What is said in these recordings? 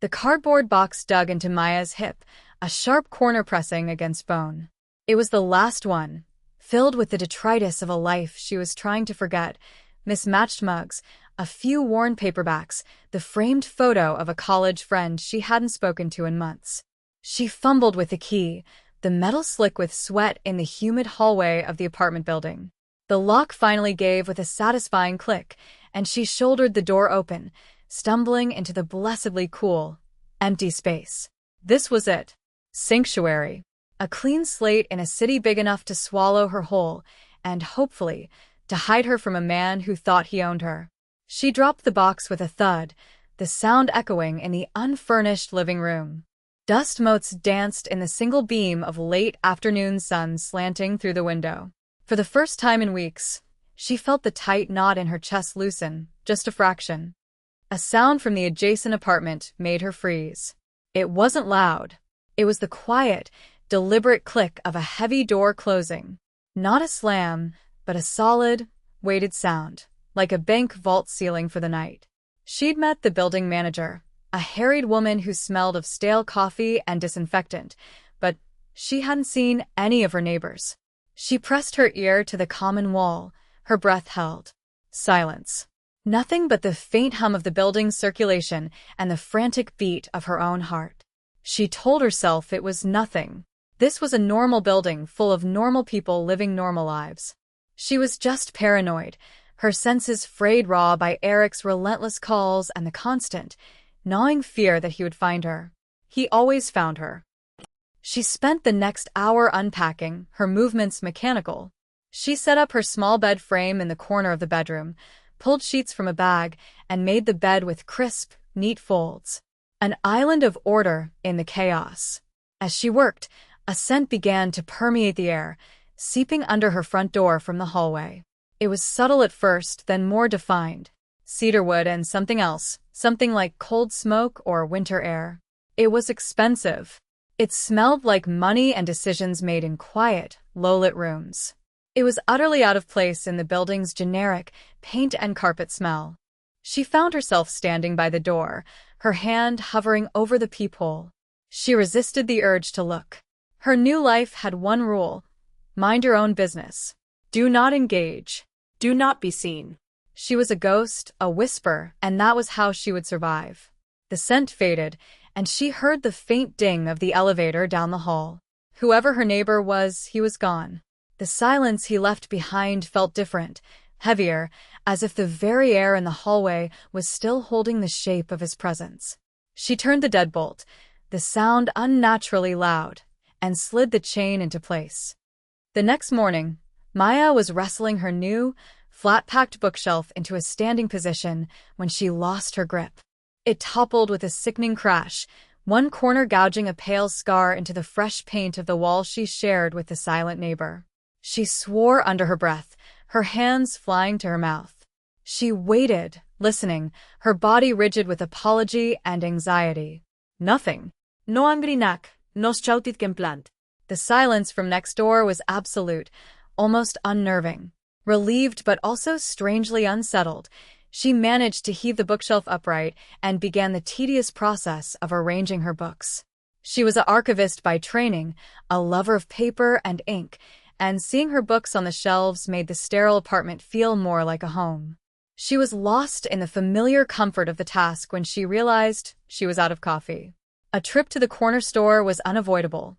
The cardboard box dug into Maya's hip, a sharp corner pressing against bone. It was the last one, filled with the detritus of a life she was trying to forget, mismatched mugs, a few worn paperbacks, the framed photo of a college friend she hadn't spoken to in months. She fumbled with the key, the metal slick with sweat in the humid hallway of the apartment building. The lock finally gave with a satisfying click, and she shouldered the door open, stumbling into the blessedly cool, empty space. This was it. Sanctuary. A clean slate in a city big enough to swallow her whole, and, hopefully, to hide her from a man who thought he owned her. She dropped the box with a thud, the sound echoing in the unfurnished living room. Dust motes danced in the single beam of late afternoon sun slanting through the window. For the first time in weeks, she felt the tight knot in her chest loosen, just a fraction. A sound from the adjacent apartment made her freeze. It wasn't loud. It was the quiet, deliberate click of a heavy door closing. Not a slam, but a solid, weighted sound, like a bank vault ceiling for the night. She'd met the building manager, a harried woman who smelled of stale coffee and disinfectant, but she hadn't seen any of her neighbors. She pressed her ear to the common wall, her breath held. Silence. Nothing but the faint hum of the building's circulation and the frantic beat of her own heart. She told herself it was nothing. This was a normal building full of normal people living normal lives. She was just paranoid, her senses frayed raw by Eric's relentless calls and the constant, gnawing fear that he would find her. He always found her. She spent the next hour unpacking, her movements mechanical. She set up her small bed frame in the corner of the bedroom, pulled sheets from a bag, and made the bed with crisp, neat folds. An island of order in the chaos. As she worked, a scent began to permeate the air, seeping under her front door from the hallway. It was subtle at first, then more defined. Cedarwood and something else, something like cold smoke or winter air. It was expensive. It smelled like money and decisions made in quiet, low-lit rooms. It was utterly out of place in the building's generic paint and carpet smell. She found herself standing by the door, her hand hovering over the peephole. She resisted the urge to look. Her new life had one rule: mind your own business. Do not engage. Do not be seen. She was a ghost, a whisper, and that was how she would survive. The scent faded, and she heard the faint ding of the elevator down the hall. Whoever her neighbor was, he was gone. The silence he left behind felt different, heavier, as if the very air in the hallway was still holding the shape of his presence. She turned the deadbolt, the sound unnaturally loud, and slid the chain into place. The next morning, Maya was wrestling her new, flat-packed bookshelf into a standing position when she lost her grip. It toppled with a sickening crash, one corner gouging a pale scar into the fresh paint of the wall she shared with the silent neighbor. She swore under her breath, her hands flying to her mouth. She waited, listening, her body rigid with apology and anxiety. Nothing. No angrinak, nos chautit kemplant. The silence from next door was absolute, almost unnerving. Relieved but also strangely unsettled, she managed to heave the bookshelf upright and began the tedious process of arranging her books. She was an archivist by training, a lover of paper and ink, and seeing her books on the shelves made the sterile apartment feel more like a home. She was lost in the familiar comfort of the task when she realized she was out of coffee. A trip to the corner store was unavoidable.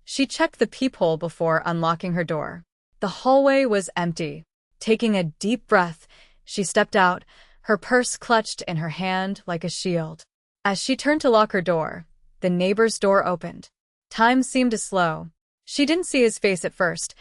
She checked the peephole before unlocking her door. The hallway was empty. Taking a deep breath, she stepped out, her purse clutched in her hand like a shield. As she turned to lock her door, the neighbor's door opened. Time seemed to slow. She didn't see his face at first,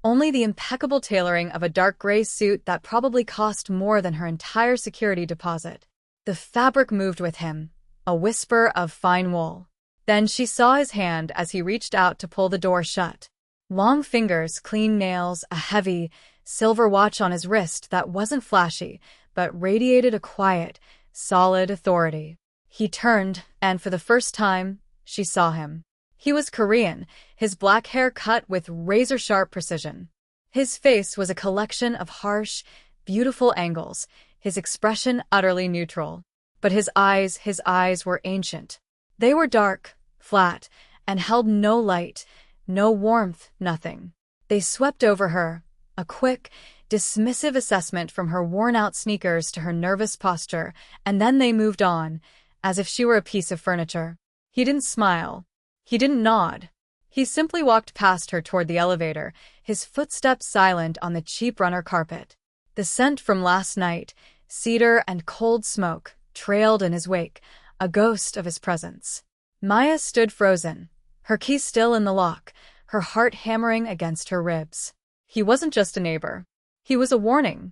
only the impeccable tailoring of a dark gray suit that probably cost more than her entire security deposit. The fabric moved with him, a whisper of fine wool. Then she saw his hand as he reached out to pull the door shut. Long fingers, clean nails, a heavy, silver watch on his wrist that wasn't flashy, but radiated a quiet, solid authority. He turned, and for the first time, she saw him. He was Korean, his black hair cut with razor-sharp precision. His face was a collection of harsh, beautiful angles, his expression utterly neutral. But his eyes were ancient. They were dark, flat, and held no light, no warmth, nothing. They swept over her, a quick, dismissive assessment from her worn-out sneakers to her nervous posture, and then they moved on, as if she were a piece of furniture. He didn't smile. He didn't nod. He simply walked past her toward the elevator, his footsteps silent on the cheap runner carpet. The scent from last night, cedar and cold smoke, trailed in his wake, a ghost of his presence. Maya stood frozen, her key still in the lock, her heart hammering against her ribs. He wasn't just a neighbor. He was a warning.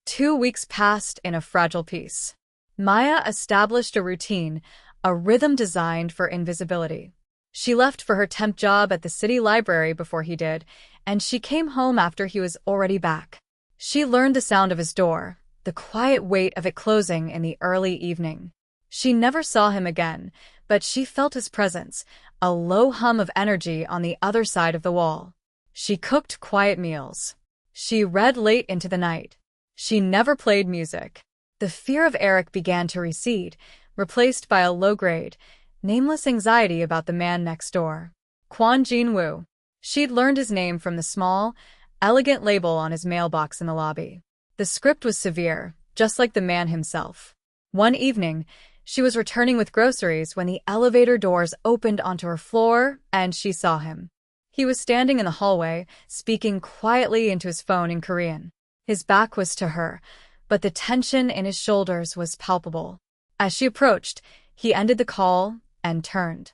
2 weeks passed in a fragile peace. Maya established a routine, a rhythm designed for invisibility. She left for her temp job at the city library before he did, and she came home after he was already back. She learned the sound of his door, the quiet weight of it closing in the early evening. She never saw him again, but she felt his presence, a low hum of energy on the other side of the wall. She cooked quiet meals. She read late into the night. She never played music. The fear of Eric began to recede, replaced by a low-grade, nameless anxiety about the man next door. Kwon Jin-woo. She'd learned his name from the small, elegant label on his mailbox in the lobby. The script was severe, just like the man himself. One evening, she was returning with groceries when the elevator doors opened onto her floor, and she saw him. He was standing in the hallway, speaking quietly into his phone in Korean. His back was to her, but the tension in his shoulders was palpable. As she approached, he ended the call and turned.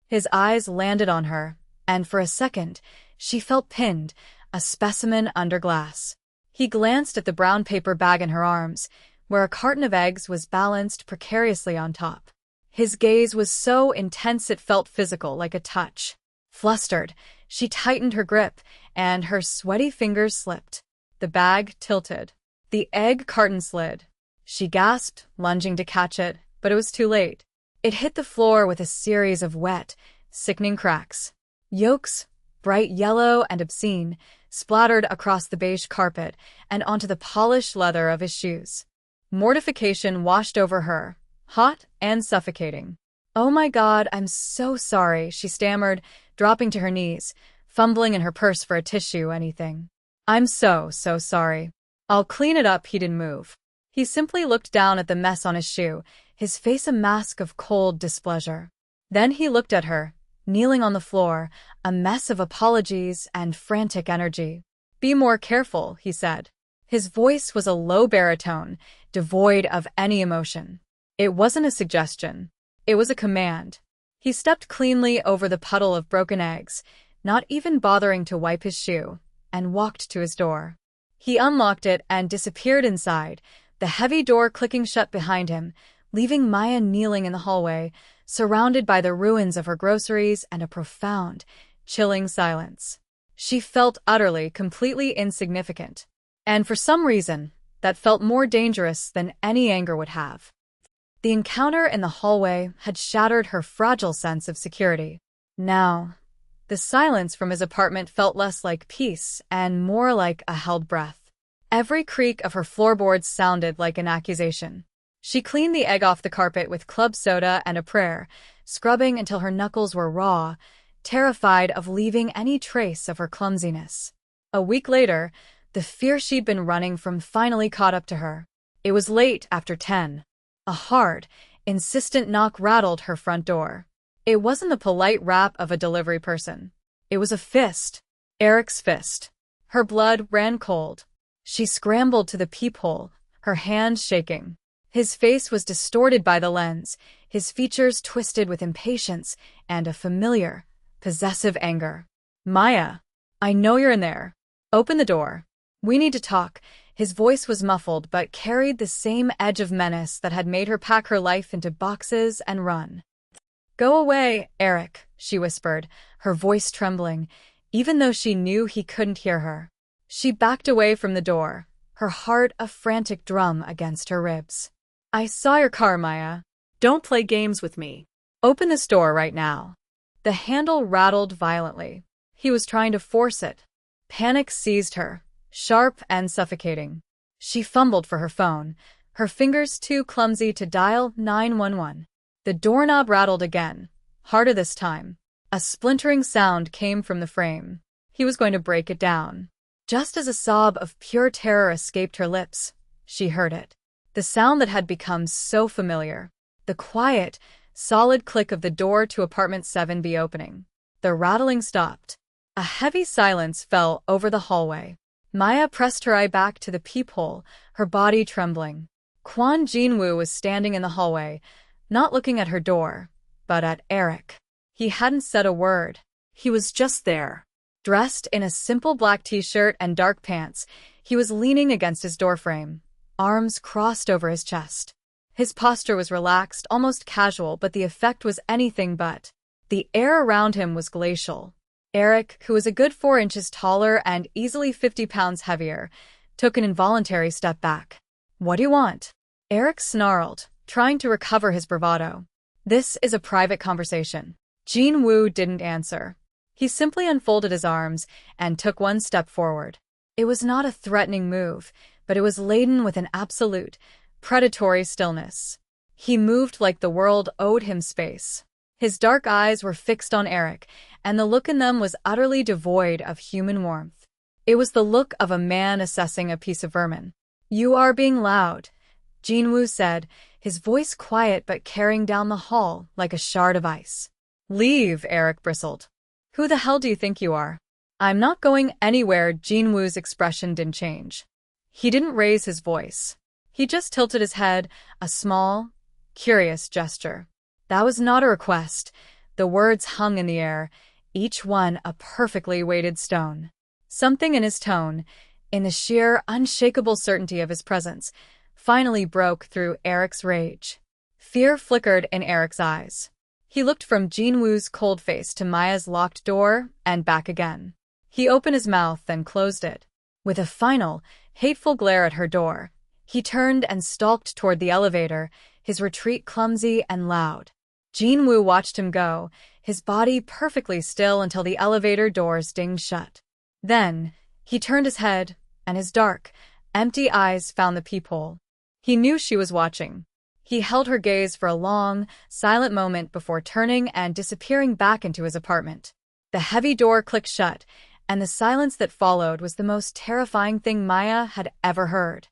His eyes landed on her, and for a second, she felt pinned, a specimen under glass. He glanced at the brown paper bag in her arms, where a carton of eggs was balanced precariously on top. His gaze was so intense it felt physical, like a touch. Flustered, she tightened her grip, and her sweaty fingers slipped. The bag tilted. The egg carton slid. She gasped, lunging to catch it, but it was too late. It hit the floor with a series of wet, sickening cracks. Yolks, bright yellow and obscene, splattered across the beige carpet and onto the polished leather of his shoes. Mortification washed over her, hot and suffocating. "Oh my God, I'm so sorry," she stammered, dropping to her knees, fumbling in her purse for a tissue, anything. "I'm so sorry. I'll clean it up." He didn't move. He simply looked down at the mess on his shoe, his face a mask of cold displeasure. Then he looked at her, kneeling on the floor, a mess of apologies and frantic energy. "Be more careful," he said. His voice was a low baritone, devoid of any emotion. It wasn't a suggestion. It was a command. He stepped cleanly over the puddle of broken eggs, not even bothering to wipe his shoe, and walked to his door. He unlocked it and disappeared inside, the heavy door clicking shut behind him, leaving Maya kneeling in the hallway, surrounded by the ruins of her groceries and a profound, chilling silence. She felt utterly, completely insignificant. And for some reason, that felt more dangerous than any anger would have. The encounter in the hallway had shattered her fragile sense of security. Now, the silence from his apartment felt less like peace and more like a held breath. Every creak of her floorboards sounded like an accusation. She cleaned the egg off the carpet with club soda and a prayer, scrubbing until her knuckles were raw, terrified of leaving any trace of her clumsiness. A week later, the fear she'd been running from finally caught up to her. It was late after 10. A hard, insistent knock rattled her front door. It wasn't the polite rap of a delivery person. It was a fist. Eric's fist. Her blood ran cold. She scrambled to the peephole, her hands shaking. His face was distorted by the lens, his features twisted with impatience and a familiar, possessive anger. "Maya, I know you're in there. Open the door. We need to talk." His voice was muffled but carried the same edge of menace that had made her pack her life into boxes and run. "Go away, Eric," she whispered, her voice trembling, even though she knew he couldn't hear her. She backed away from the door, her heart a frantic drum against her ribs. "I saw your car, Maya. Don't play games with me. Open this door right now." The handle rattled violently. He was trying to force it. Panic seized her, sharp and suffocating. She fumbled for her phone, her fingers too clumsy to dial 911. The doorknob rattled again, harder this time. A splintering sound came from the frame. He was going to break it down. Just as a sob of pure terror escaped her lips, she heard it. The sound that had become so familiar. The quiet, solid click of the door to apartment 7B opening. The rattling stopped. A heavy silence fell over the hallway. Maya pressed her eye back to the peephole, her body trembling. Kwon Jin-woo was standing in the hallway, not looking at her door, but at Eric. He hadn't said a word. He was just there. Dressed in a simple black t-shirt and dark pants, he was leaning against his doorframe, arms crossed over his chest. His posture was relaxed, almost casual, but the effect was anything but. The air around him was glacial. Eric, who was a good 4 inches taller and easily 50 pounds heavier, took an involuntary step back. "What do you want?" Eric snarled, trying to recover his bravado. "This is a private conversation." Jin-woo didn't answer. He simply unfolded his arms and took one step forward. It was not a threatening move, but it was laden with an absolute, predatory stillness. He moved like the world owed him space. His dark eyes were fixed on Eric, and the look in them was utterly devoid of human warmth. It was the look of a man assessing a piece of vermin. "You are being loud," Jin-woo said, his voice quiet but carrying down the hall like a shard of ice. "Leave," Eric bristled. "Who the hell do you think you are?" "I'm not going anywhere." Jin-woo's expression didn't change. He didn't raise his voice. He just tilted his head, a small, curious gesture. That was not a request. The words hung in the air, each one a perfectly weighted stone. Something in his tone, in the sheer, unshakable certainty of his presence, finally broke through Eric's rage. Fear flickered in Eric's eyes. He looked from Jin-woo's cold face to Maya's locked door and back again. He opened his mouth and closed it. With a final, hateful glare at her door, he turned and stalked toward the elevator, his retreat clumsy and loud. Jin-woo watched him go, his body perfectly still until the elevator doors dinged shut. Then, he turned his head, and his dark, empty eyes found the peephole. He knew she was watching. He held her gaze for a long, silent moment before turning and disappearing back into his apartment. The heavy door clicked shut, and the silence that followed was the most terrifying thing Maya had ever heard.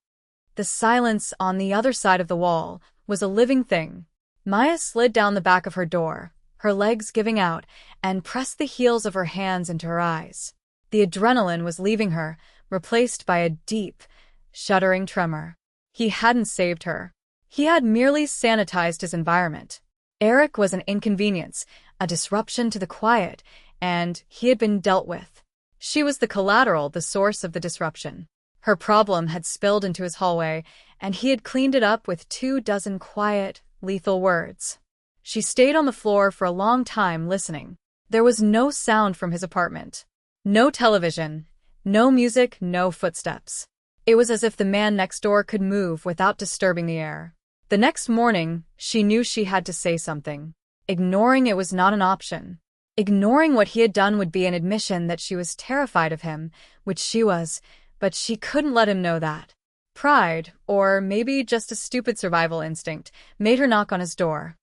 The silence on the other side of the wall was a living thing. Maya slid down the back of her door, her legs giving out, and pressed the heels of her hands into her eyes. The adrenaline was leaving her, replaced by a deep, shuddering tremor. He hadn't saved her. He had merely sanitized his environment. Eric was an inconvenience, a disruption to the quiet, and he had been dealt with. She was the collateral, the source of the disruption. Her problem had spilled into his hallway, and he had cleaned it up with 24 quiet, lethal words. She stayed on the floor for a long time listening. There was no sound from his apartment. No television, no music, no footsteps. It was as if the man next door could move without disturbing the air. The next morning, she knew she had to say something. Ignoring it was not an option. Ignoring what he had done would be an admission that she was terrified of him, which she was, but she couldn't let him know that. Pride, or maybe just a stupid survival instinct, made her knock on his door.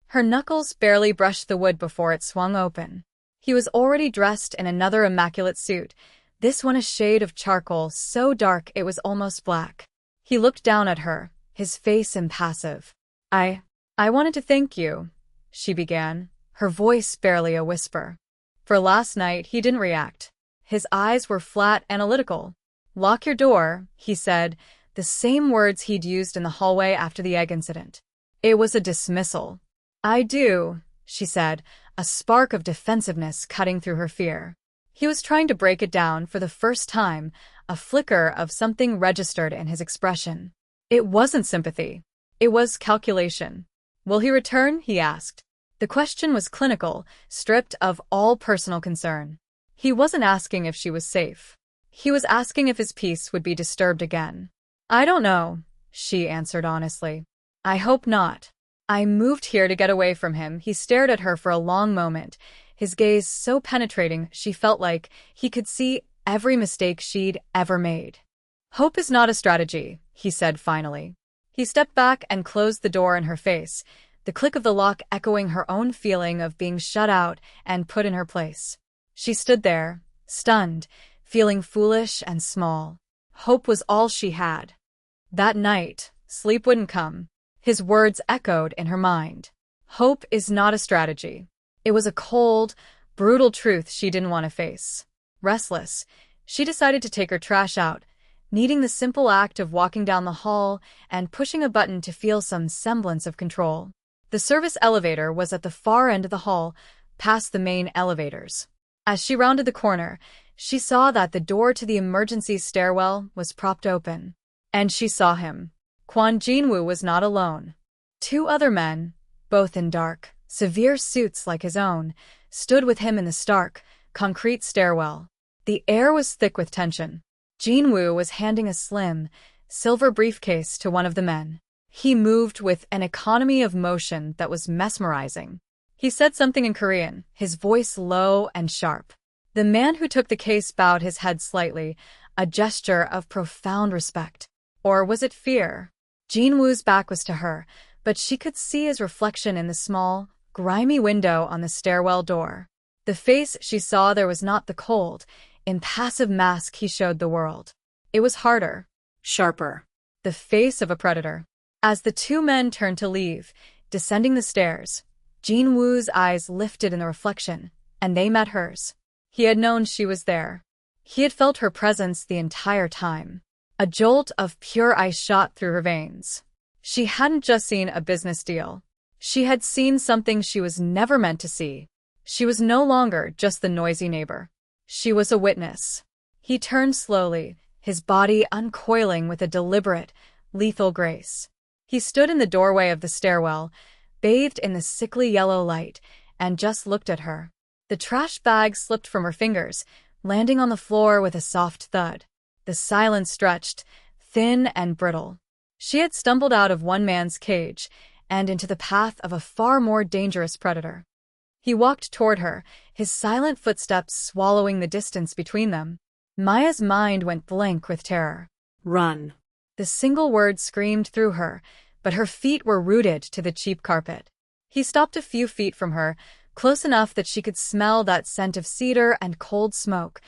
Her knuckles barely brushed the wood before it swung open. He was already dressed in another immaculate suit, this one a shade of charcoal so dark it was almost black. He looked down at her, his face impassive. I wanted to thank you," she began, her voice barely a whisper. For last night, he didn't react. His eyes were flat, analytical. "Lock your door," he said, the same words he'd used in the hallway after the egg incident. It was a dismissal. "I do," she said, a spark of defensiveness cutting through her fear. He was trying to break it down for the first time, a flicker of something registered in his expression. It wasn't sympathy. It was calculation. "Will he return?" he asked. The question was clinical, stripped of all personal concern. He wasn't asking if she was safe. He was asking if his peace would be disturbed again. "I don't know," she answered honestly. "I hope not. I moved here to get away from him." He stared at her for a long moment, his gaze so penetrating she felt like he could see every mistake she'd ever made. "Hope is not a strategy," he said finally. He stepped back and closed the door in her face, the click of the lock echoing her own feeling of being shut out and put in her place. She stood there, stunned, feeling foolish and small. Hope was all she had. That night, sleep wouldn't come. His words echoed in her mind. Hope is not a strategy. It was a cold, brutal truth she didn't want to face. Restless, she decided to take her trash out, needing the simple act of walking down the hall and pushing a button to feel some semblance of control. The service elevator was at the far end of the hall, past the main elevators. As she rounded the corner, she saw that the door to the emergency stairwell was propped open. And she saw him. Kwon Jinwoo was not alone. Two other men, both in dark, severe suits like his own, stood with him in the stark, concrete stairwell. The air was thick with tension. Jinwoo was handing a slim, silver briefcase to one of the men. He moved with an economy of motion that was mesmerizing. He said something in Korean, his voice low and sharp. The man who took the case bowed his head slightly, a gesture of profound respect. Or was it fear? Jinwoo's back was to her, but she could see his reflection in the small, grimy window on the stairwell door. The face she saw there was not the cold, impassive mask he showed the world. It was harder, sharper. The face of a predator. As the two men turned to leave, descending the stairs, Jinwoo's eyes lifted in the reflection, and they met hers. He had known she was there. He had felt her presence the entire time. A jolt of pure ice shot through her veins. She hadn't just seen a business deal. She had seen something she was never meant to see. She was no longer just the noisy neighbor. She was a witness. He turned slowly, his body uncoiling with a deliberate, lethal grace. He stood in the doorway of the stairwell, bathed in the sickly yellow light, and just looked at her. The trash bag slipped from her fingers, landing on the floor with a soft thud. The silence stretched, thin and brittle. She had stumbled out of one man's cage and into the path of a far more dangerous predator. He walked toward her, his silent footsteps swallowing the distance between them. Maya's mind went blank with terror. Run. The single word screamed through her, but her feet were rooted to the cheap carpet. He stopped a few feet from her, close enough that she could smell that scent of cedar and cold smoke,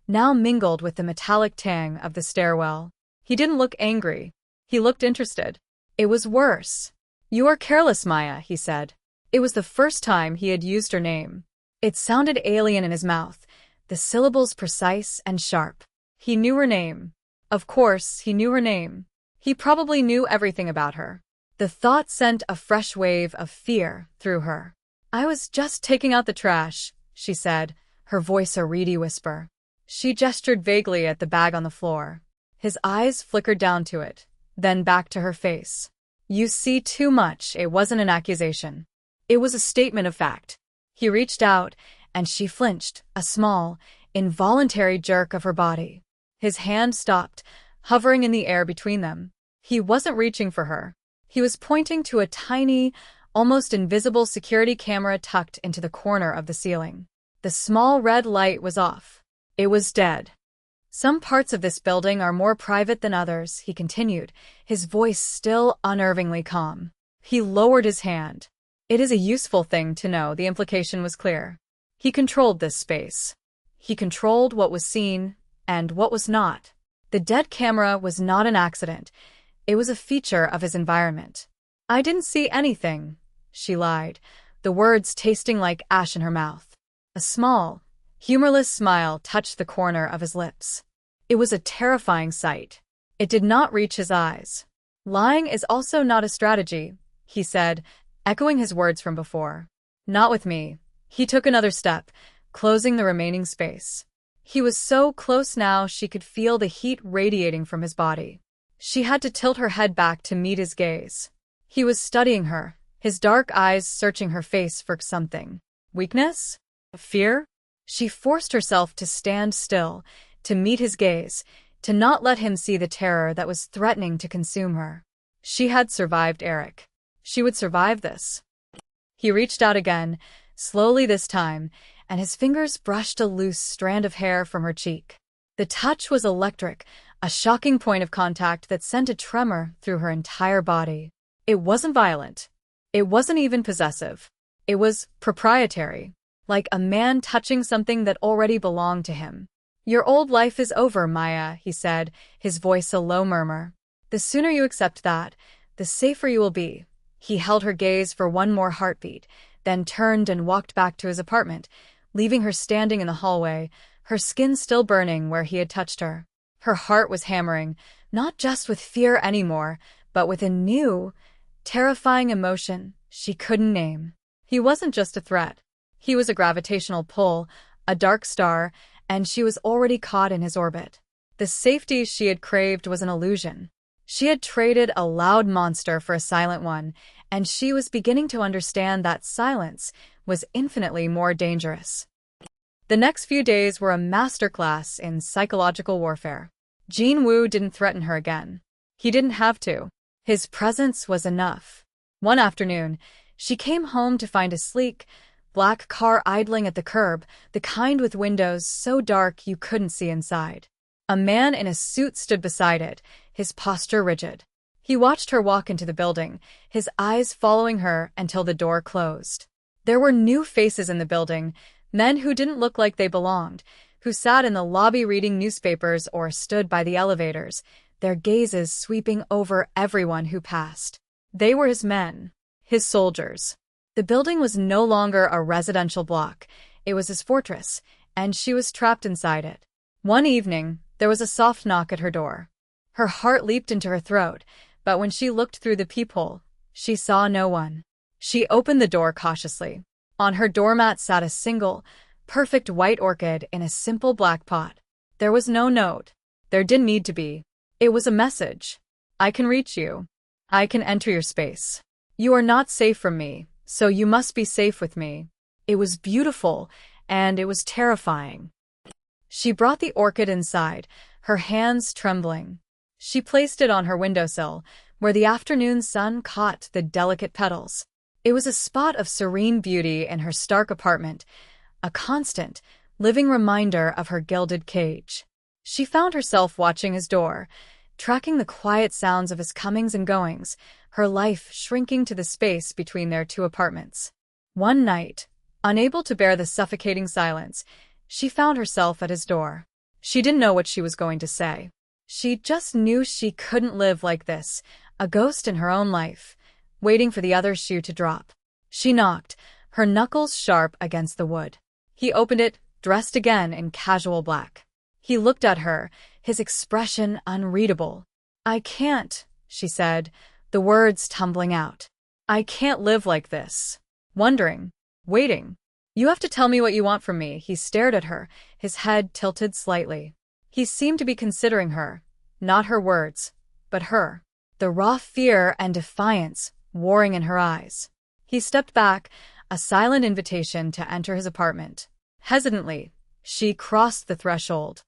now mingled with the metallic tang of the stairwell. He didn't look angry. He looked interested. It was worse. "You are careless, Maya," he said. It was the first time he had used her name. It sounded alien in his mouth, the syllables precise and sharp. He knew her name. Of course, he knew her name. He probably knew everything about her. The thought sent a fresh wave of fear through her. "I was just taking out the trash," she said, her voice a reedy whisper. She gestured vaguely at the bag on the floor. His eyes flickered down to it, then back to her face. "You see too much." It wasn't an accusation. It was a statement of fact. He reached out, and she flinched, a small, involuntary jerk of her body. His hand stopped, hovering in the air between them. He wasn't reaching for her. He was pointing to a tiny, almost invisible security camera tucked into the corner of the ceiling. The small red light was off. It was dead. "Some parts of this building are more private than others," he continued, his voice still unnervingly calm. He lowered his hand. "It is a useful thing to know," the implication was clear. He controlled this space. He controlled what was seen and what was not. The dead camera was not an accident. It was a feature of his environment. "I didn't see anything," she lied, the words tasting like ash in her mouth. A small, humorless smile touched the corner of his lips. It was a terrifying sight. It did not reach his eyes. "Lying is also not a strategy," he said, echoing his words from before. "Not with me." He took another step, closing the remaining space. He was so close now she could feel the heat radiating from his body. She had to tilt her head back to meet his gaze. He was studying her, his dark eyes searching her face for something. Weakness? Fear? She forced herself to stand still, to meet his gaze, to not let him see the terror that was threatening to consume her. She had survived Eric. She would survive this. He reached out again, slowly this time, and his fingers brushed a loose strand of hair from her cheek. The touch was electric, a shocking point of contact that sent a tremor through her entire body. It wasn't violent. It wasn't even possessive. It was proprietary, like a man touching something that already belonged to him. "Your old life is over, Maya," he said, his voice a low murmur. "The sooner you accept that, the safer you will be." He held her gaze for one more heartbeat, then turned and walked back to his apartment, leaving her standing in the hallway, her skin still burning where he had touched her. Her heart was hammering, not just with fear anymore, but with a new, terrifying emotion she couldn't name. He wasn't just a threat. He was a gravitational pull, a dark star, and she was already caught in his orbit. The safety she had craved was an illusion. She had traded a loud monster for a silent one, and she was beginning to understand that silence was infinitely more dangerous. The next few days were a masterclass in psychological warfare. Jin-woo didn't threaten her again. He didn't have to. His presence was enough. One afternoon, she came home to find a sleek, black car idling at the curb, the kind with windows so dark you couldn't see inside. A man in a suit stood beside it, his posture rigid. He watched her walk into the building, his eyes following her until the door closed. There were new faces in the building, men who didn't look like they belonged, who sat in the lobby reading newspapers or stood by the elevators, their gazes sweeping over everyone who passed. They were his men, his soldiers. The building was no longer a residential block. It was his fortress, and she was trapped inside it. One evening, there was a soft knock at her door. Her heart leaped into her throat, but when she looked through the peephole, she saw no one. She opened the door cautiously. On her doormat sat a single, perfect white orchid in a simple black pot. There was no note. There didn't need to be. It was a message. "I can reach you. I can enter your space. You are not safe from me, so you must be safe with me." It was beautiful, and it was terrifying. She brought the orchid inside, her hands trembling. She placed it on her windowsill, where the afternoon sun caught the delicate petals. It was a spot of serene beauty in her stark apartment, a constant, living reminder of her gilded cage. She found herself watching his door, tracking the quiet sounds of his comings and goings, her life shrinking to the space between their two apartments. One night, unable to bear the suffocating silence, she found herself at his door. She didn't know what she was going to say. She just knew she couldn't live like this, a ghost in her own life, waiting for the other shoe to drop. She knocked, her knuckles sharp against the wood. He opened it, dressed again in casual black. He looked at her, his expression unreadable. "I can't," she said, the words tumbling out. "I can't live like this." Wondering, waiting. "You have to tell me what you want from me." He stared at her, his head tilted slightly. He seemed to be considering her, not her words, but her. The raw fear and defiance warring in her eyes. He stepped back, a silent invitation to enter his apartment. Hesitantly, she crossed the threshold.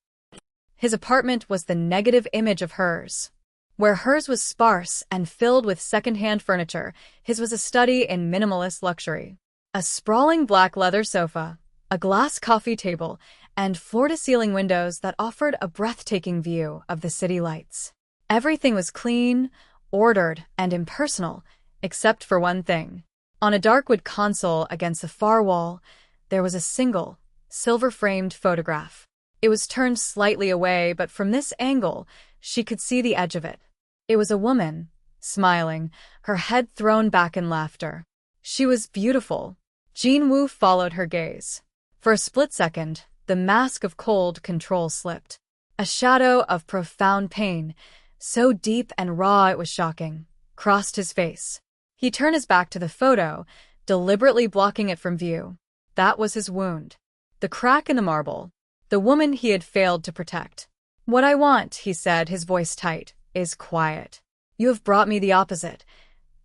His apartment was the negative image of hers. Where hers was sparse and filled with second-hand furniture, his was a study in minimalist luxury. A sprawling black leather sofa, a glass coffee table, and floor-to-ceiling windows that offered a breathtaking view of the city lights. Everything was clean, ordered, and impersonal, except for one thing. On a dark wood console against the far wall, there was a single, silver-framed photograph. It was turned slightly away, but from this angle, she could see the edge of it. It was a woman, smiling, her head thrown back in laughter. She was beautiful. Jin-woo followed her gaze. For a split second, the mask of cold control slipped. A shadow of profound pain, so deep and raw it was shocking, crossed his face. He turned his back to the photo, deliberately blocking it from view. That was his wound. The crack in the marble. The woman he had failed to protect. "What I want," he said, his voice tight, "is quiet. You have brought me the opposite."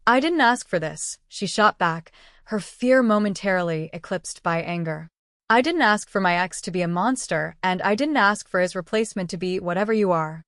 "I didn't ask for this," she shot back, her fear momentarily eclipsed by anger. "I didn't ask for my ex to be a monster, and I didn't ask for his replacement to be whatever you are.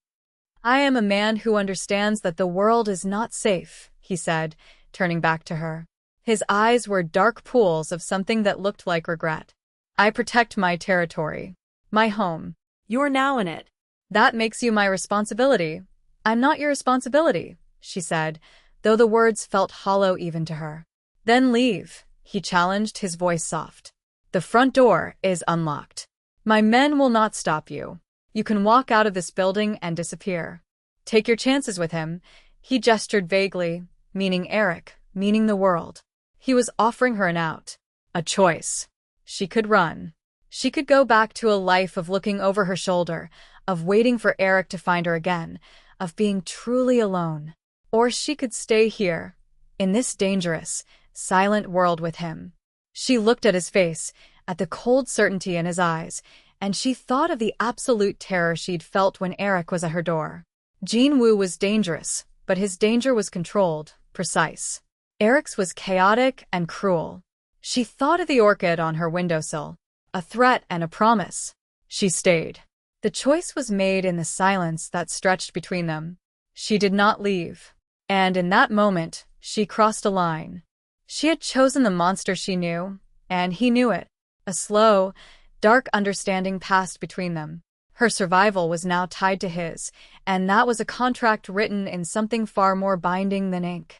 I am a man who understands that the world is not safe," he said, turning back to her. His eyes were dark pools of something that looked like regret. "I protect my territory. My home. You're now in it. That makes you my responsibility. I'm not your responsibility, she said, though the words felt hollow even to her. Then leave, he challenged, his voice soft. The front door is unlocked. My men will not stop you. You can walk out of this building and disappear. Take your chances with him. He gestured vaguely, meaning Eric, meaning the world. He was offering her an out. A choice. She could run. She could go back to a life of looking over her shoulder, of waiting for Eric to find her again, of being truly alone. Or she could stay here, in this dangerous, silent world with him. She looked at his face, at the cold certainty in his eyes, and she thought of the absolute terror she'd felt when Eric was at her door. Jin-woo was dangerous, but his danger was controlled, precise. Eric's was chaotic and cruel. She thought of the orchid on her windowsill, a threat and a promise. She stayed. The choice was made in the silence that stretched between them. She did not leave. And in that moment, she crossed a line. She had chosen the monster she knew, and he knew it. A slow, dark understanding passed between them. Her survival was now tied to his, and that was a contract written in something far more binding than ink.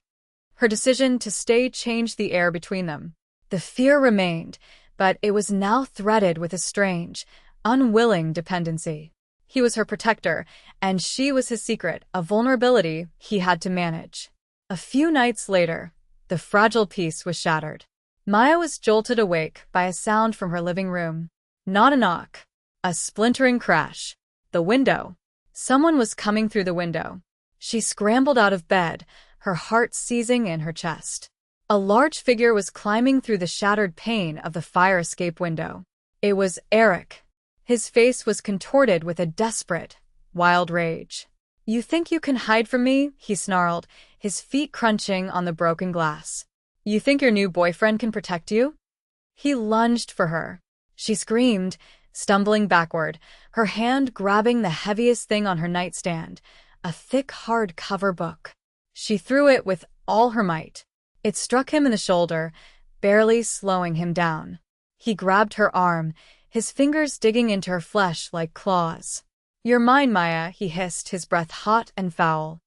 Her decision to stay changed the air between them. The fear remained, but it was now threaded with a strange, unwilling dependency. He was her protector, and she was his secret, a vulnerability he had to manage. A few nights later, the fragile peace was shattered. Maya was jolted awake by a sound from her living room. Not a knock. A splintering crash. The window. Someone was coming through the window. She scrambled out of bed, her heart seizing in her chest. A large figure was climbing through the shattered pane of the fire escape window. It was Eric. His face was contorted with a desperate, wild rage. You think you can hide from me? He snarled, his feet crunching on the broken glass. You think your new boyfriend can protect you? He lunged for her. She screamed, stumbling backward, her hand grabbing the heaviest thing on her nightstand, a thick hard-cover book. She threw it with all her might. It struck him in the shoulder, barely slowing him down. He grabbed her arm, his fingers digging into her flesh like claws. You're mine, Maya, he hissed, his breath hot and foul.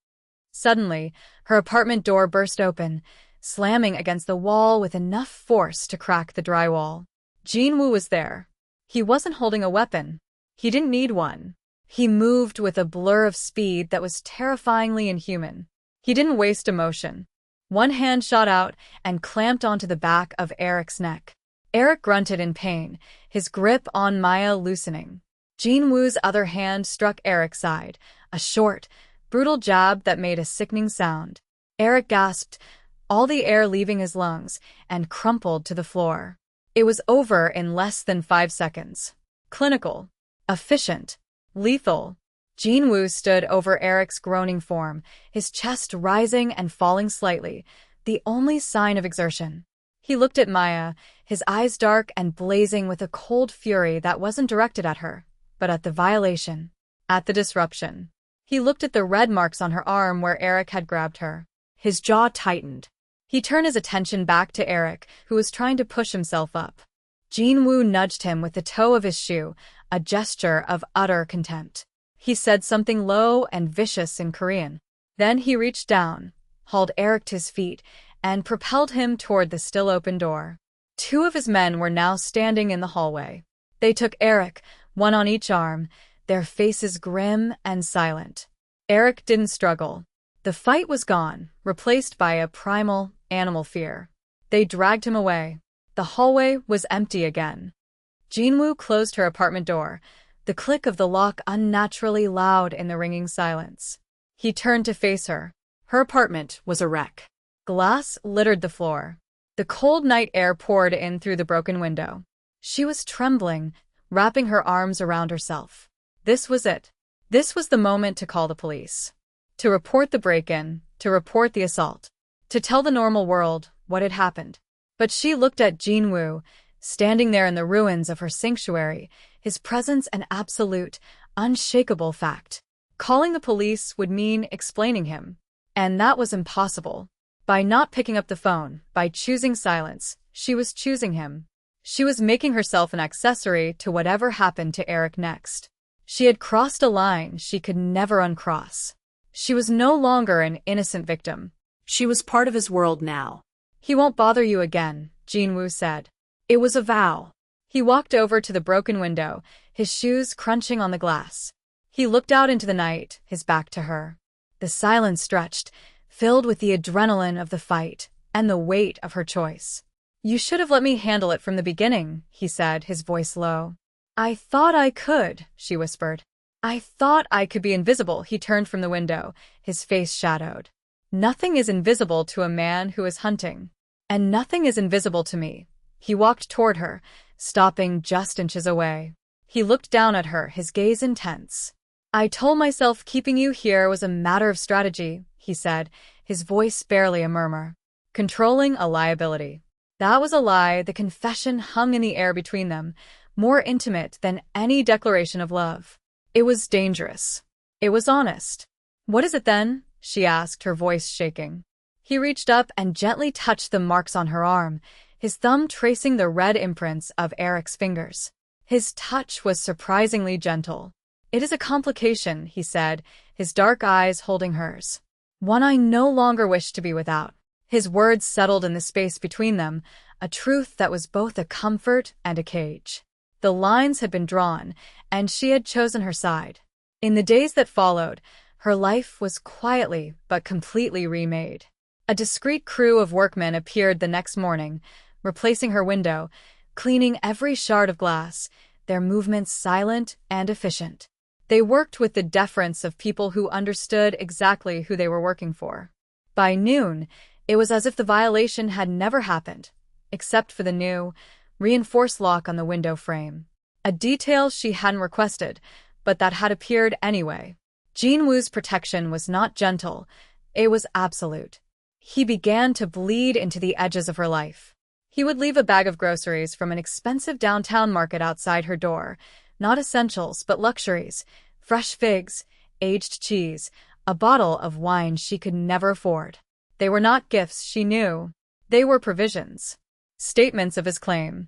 Suddenly, her apartment door burst open, slamming against the wall with enough force to crack the drywall. Jin-woo was there. He wasn't holding a weapon. He didn't need one. He moved with a blur of speed that was terrifyingly inhuman. He didn't waste emotion. One hand shot out and clamped onto the back of Eric's neck. Eric grunted in pain, his grip on Maya loosening. Jin-woo's other hand struck Eric's side, a short, brutal jab that made a sickening sound. Eric gasped, all the air leaving his lungs, and crumpled to the floor. It was over in less than 5 seconds. Clinical. Efficient. Lethal. Jin-woo stood over Eric's groaning form, his chest rising and falling slightly, the only sign of exertion. He looked at Maya, his eyes dark and blazing with a cold fury that wasn't directed at her, but at the violation, at the disruption. He looked at the red marks on her arm where Eric had grabbed her. His jaw tightened. He turned his attention back to Eric, who was trying to push himself up. Jin-woo nudged him with the toe of his shoe, a gesture of utter contempt. He said something low and vicious in Korean. Then he reached down, hauled Eric to his feet, and propelled him toward the still-open door. 2 of his men were now standing in the hallway. They took Eric, one on each arm, their faces grim and silent. Eric didn't struggle. The fight was gone, replaced by a primal, animal fear. They dragged him away. The hallway was empty again. Jin-woo closed her apartment door, the click of the lock unnaturally loud in the ringing silence. He turned to face her. Her apartment was a wreck. Glass littered the floor. The cold night air poured in through the broken window. She was trembling, wrapping her arms around herself. This was it. This was the moment to call the police. To report the break-in, to report the assault. To tell the normal world what had happened. But she looked at Jin-woo, standing there in the ruins of her sanctuary, his presence an absolute, unshakable fact. Calling the police would mean explaining him. And that was impossible. By not picking up the phone, by choosing silence, she was choosing him. She was making herself an accessory to whatever happened to Eric next. She had crossed a line she could never uncross. She was no longer an innocent victim. She was part of his world now. "He won't bother you again," Jinwoo said. It was a vow. He walked over to the broken window, his shoes crunching on the glass. He looked out into the night, his back to her. The silence stretched, filled with the adrenaline of the fight and the weight of her choice. "You should have let me handle it from the beginning," he said, his voice low. "I thought I could," she whispered. "I thought I could be invisible." He turned from the window, his face shadowed. "Nothing is invisible to a man who is hunting. And nothing is invisible to me." He walked toward her, stopping just inches away. He looked down at her, his gaze intense. "I told myself keeping you here was a matter of strategy," he said, his voice barely a murmur. "Controlling a liability." That was a lie. The confession hung in the air between them, more intimate than any declaration of love. It was dangerous. It was honest. "What is it then?" she asked, her voice shaking. He reached up and gently touched the marks on her arm, his thumb tracing the red imprints of Eric's fingers. His touch was surprisingly gentle. "It is a complication," he said, his dark eyes holding hers. "One I no longer wish to be without." His words settled in the space between them, a truth that was both a comfort and a cage. The lines had been drawn, and she had chosen her side. In the days that followed, her life was quietly but completely remade. A discreet crew of workmen appeared the next morning, replacing her window, cleaning every shard of glass, their movements silent and efficient. They worked with the deference of people who understood exactly who they were working for. By noon, it was as if the violation had never happened, except for the new, reinforced lock on the window frame. A detail she hadn't requested, but that had appeared anyway. Jinwoo's protection was not gentle, it was absolute. He began to bleed into the edges of her life. He would leave a bag of groceries from an expensive downtown market outside her door, not essentials but luxuries, fresh figs, aged cheese, a bottle of wine she could never afford. They were not gifts, she knew. They were provisions. Statements of his claim.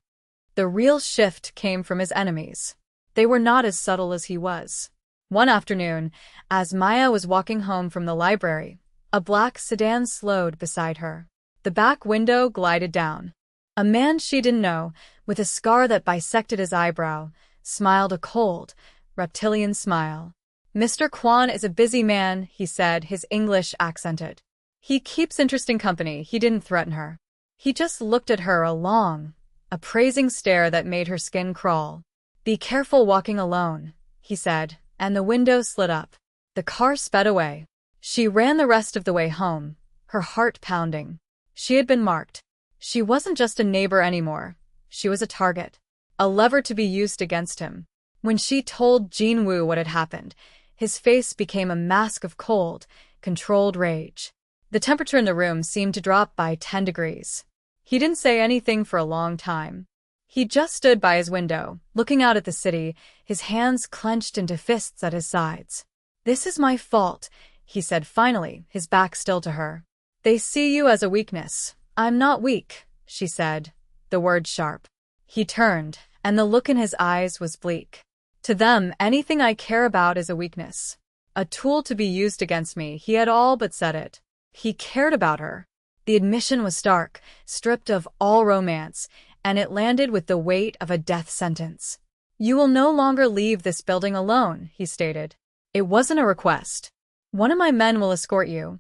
The real shift came from his enemies. They were not as subtle as he was. One afternoon, as Maya was walking home from the library, a black sedan slowed beside her. The back window glided down. A man she didn't know, with a scar that bisected his eyebrow, smiled a cold, reptilian smile. "Mr. Kwan is a busy man," he said, his English accented. "He keeps interesting company." He didn't threaten her. He just looked at her, a long, appraising stare that made her skin crawl. "Be careful walking alone," he said, and the window slid up. The car sped away. She ran the rest of the way home, her heart pounding. She had been marked. She wasn't just a neighbor anymore. She was a target, a lever to be used against him. When she told Jinwoo what had happened, his face became a mask of cold, controlled rage. The temperature in the room seemed to drop by 10 degrees. He didn't say anything for a long time. He just stood by his window, looking out at the city, his hands clenched into fists at his sides. "This is my fault," he said finally, his back still to her. "They see you as a weakness." "I'm not weak," she said, the word sharp. He turned, and the look in his eyes was bleak. "To them, anything I care about is a weakness. A tool to be used against me." He had all but said it. He cared about her. The admission was stark, stripped of all romance, and it landed with the weight of a death sentence. "You will no longer leave this building alone," he stated. It wasn't a request. "One of my men will escort you."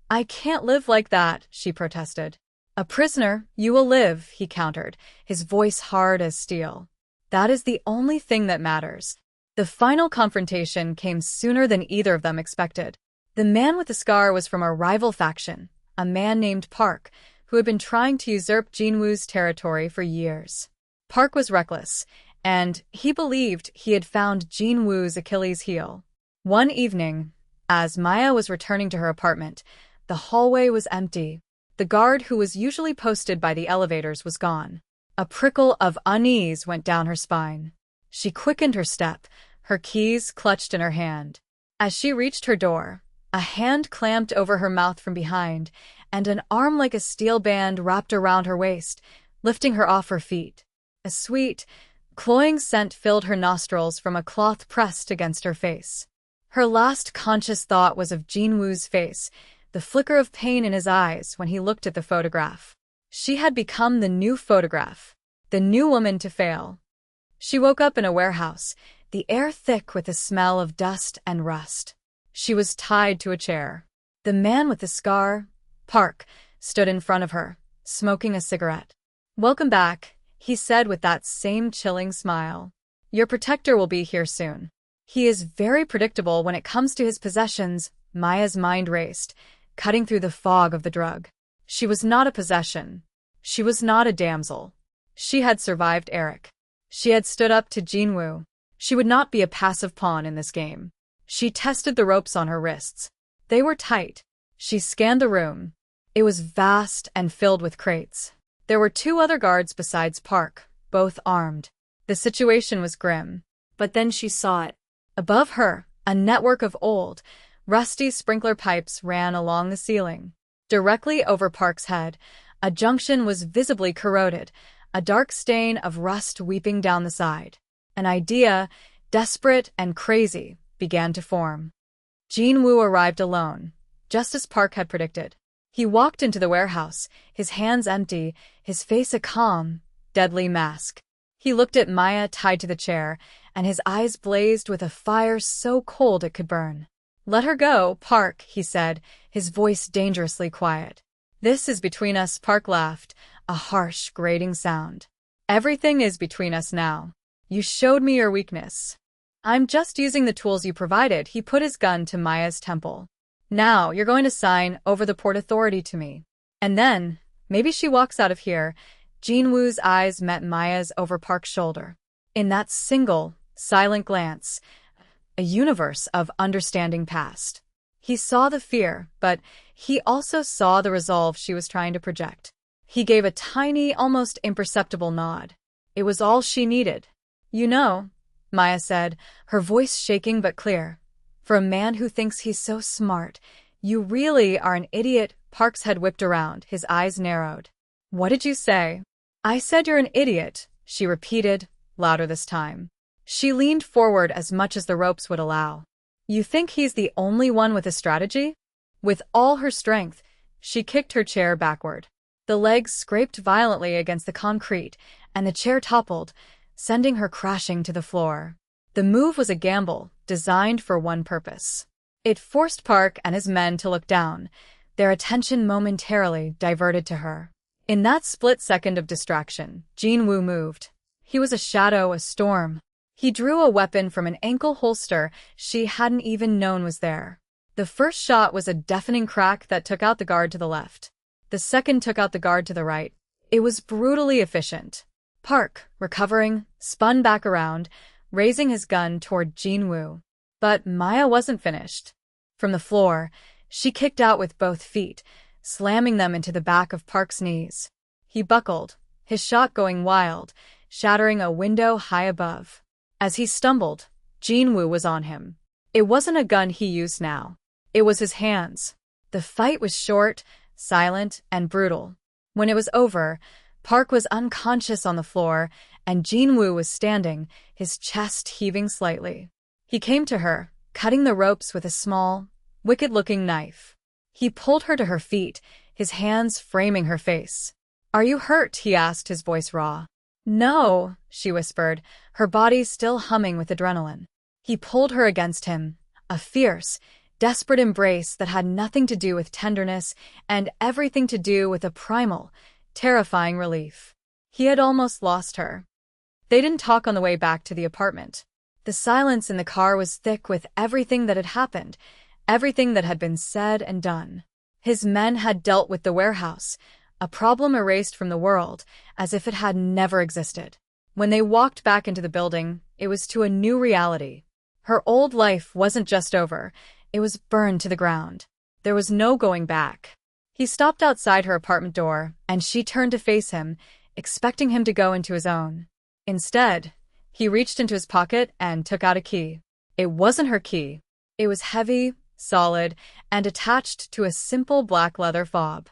"I can't live like that," she protested. "A prisoner, you will live," he countered, his voice hard as steel. "That is the only thing that matters." The final confrontation came sooner than either of them expected. The man with the scar was from a rival faction, a man named Park, who had been trying to usurp Jinwoo's territory for years. Park was reckless, and he believed he had found Jinwoo's Achilles heel. One evening, as Maya was returning to her apartment, the hallway was empty. The guard who was usually posted by the elevators was gone. A prickle of unease went down her spine. She quickened her step, her keys clutched in her hand. As she reached her door, a hand clamped over her mouth from behind, and an arm like a steel band wrapped around her waist, lifting her off her feet. A sweet, Cloying scent filled her nostrils from a cloth pressed against her face. Her last conscious thought was of Jinwoo's face, the flicker of pain in his eyes when he looked at the photograph. She had become the new photograph, the new woman to fail. She woke up in a warehouse, the air thick with the smell of dust and rust. She was tied to a chair. The man with the scar, Park, stood in front of her, smoking a cigarette. "Welcome back," he said with that same chilling smile. "Your protector will be here soon." He is very predictable when it comes to his possessions, Maya's mind raced, cutting through the fog of the drug. She was not a possession. She was not a damsel. She had survived Eric. She had stood up to Jinwoo. She would not be a passive pawn in this game. She tested the ropes on her wrists. They were tight. She scanned the room. It was vast and filled with crates. There were 2 other guards besides Park, both armed. The situation was grim. But then she saw it. Above her, a network of old, rusty sprinkler pipes ran along the ceiling. Directly over Park's head, a junction was visibly corroded, a dark stain of rust weeping down the side. An idea, desperate and crazy, began to form. Jinwoo arrived alone, just as Park had predicted. He walked into the warehouse, his hands empty, his face a calm, deadly mask. He looked at Maya tied to the chair, and his eyes blazed with a fire so cold it could burn. "Let her go, Park," he said, his voice dangerously quiet. "This is between us," Park laughed, a harsh, grating sound. "Everything is between us now. You showed me your weakness. I'm just using the tools you provided." He put his gun to Maya's temple. "Now, you're going to sign over the Port Authority to me. And then, maybe she walks out of here." Jinwoo's eyes met Maya's over Park's shoulder. In that single, silent glance, a universe of understanding passed. He saw the fear, but he also saw the resolve she was trying to project. He gave a tiny, almost imperceptible nod. It was all she needed. "You know," Maya said, her voice shaking but clear, "for a man who thinks he's so smart, you really are an idiot." Park's head whipped around, his eyes narrowed. "What did you say?" "I said you're an idiot," she repeated, louder this time. She leaned forward as much as the ropes would allow. "You think he's the only one with a strategy?" With all her strength, she kicked her chair backward. The legs scraped violently against the concrete, and the chair toppled, sending her crashing to the floor. The move was a gamble, designed for one purpose. It forced Park and his men to look down, their attention momentarily diverted to her. In that split second of distraction, Jinwoo moved. He was a shadow, a storm. He drew a weapon from an ankle holster she hadn't even known was there. The first shot was a deafening crack that took out the guard to the left. The second took out the guard to the right. It was brutally efficient. Park, recovering, spun back around, raising his gun toward Jinwoo. But Maya wasn't finished. From the floor, she kicked out with both feet, slamming them into the back of Park's knees. He buckled, his shot going wild, shattering a window high above. As he stumbled, Jinwoo was on him. It wasn't a gun he used now. It was his hands. The fight was short, silent, and brutal. When it was over, Park was unconscious on the floor, and Jinwoo was standing, his chest heaving slightly. He came to her, cutting the ropes with a small, wicked-looking knife. He pulled her to her feet, his hands framing her face. "Are you hurt?" he asked, his voice raw. "No," she whispered, her body still humming with adrenaline. He pulled her against him, a fierce, desperate embrace that had nothing to do with tenderness and everything to do with a primal, terrifying relief. He had almost lost her. They didn't talk on the way back to the apartment. The silence in the car was thick with everything that had happened, everything that had been said and done. His men had dealt with the warehouse, a problem erased from the world, as if it had never existed. When they walked back into the building, it was to a new reality. Her old life wasn't just over, it was burned to the ground. There was no going back. He stopped outside her apartment door, and she turned to face him, expecting him to go into his own. Instead, he reached into his pocket and took out a key. It wasn't her key. It was heavy, solid, and attached to a simple black leather fob.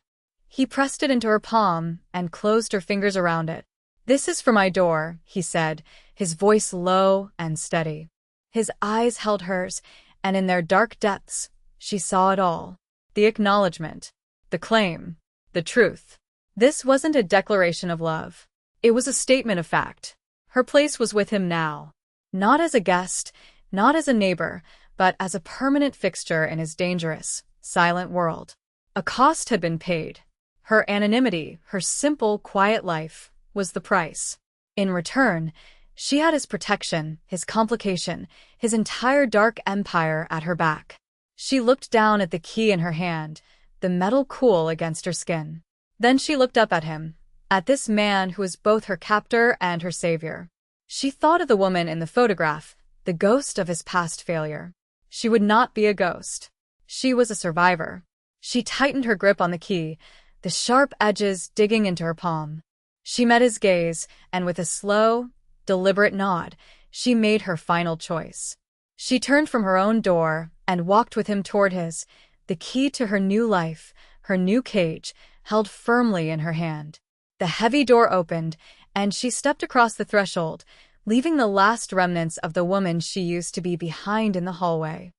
He pressed it into her palm and closed her fingers around it. "This is for my door," he said, his voice low and steady. His eyes held hers, and in their dark depths, she saw it all. The acknowledgement, the claim, the truth. This wasn't a declaration of love. It was a statement of fact. Her place was with him now. Not as a guest, not as a neighbor, but as a permanent fixture in his dangerous, silent world. A cost had been paid. Her anonymity, her simple, quiet life, was the price. In return, she had his protection, his complication, his entire dark empire at her back. She looked down at the key in her hand, the metal cool against her skin. Then she looked up at him, at this man who was both her captor and her savior. She thought of the woman in the photograph, the ghost of his past failure. She would not be a ghost. She was a survivor. She tightened her grip on the key, the sharp edges digging into her palm. She met his gaze, and with a slow, deliberate nod, she made her final choice. She turned from her own door and walked with him toward his, the key to her new life, her new cage, held firmly in her hand. The heavy door opened, and she stepped across the threshold, leaving the last remnants of the woman she used to be behind in the hallway.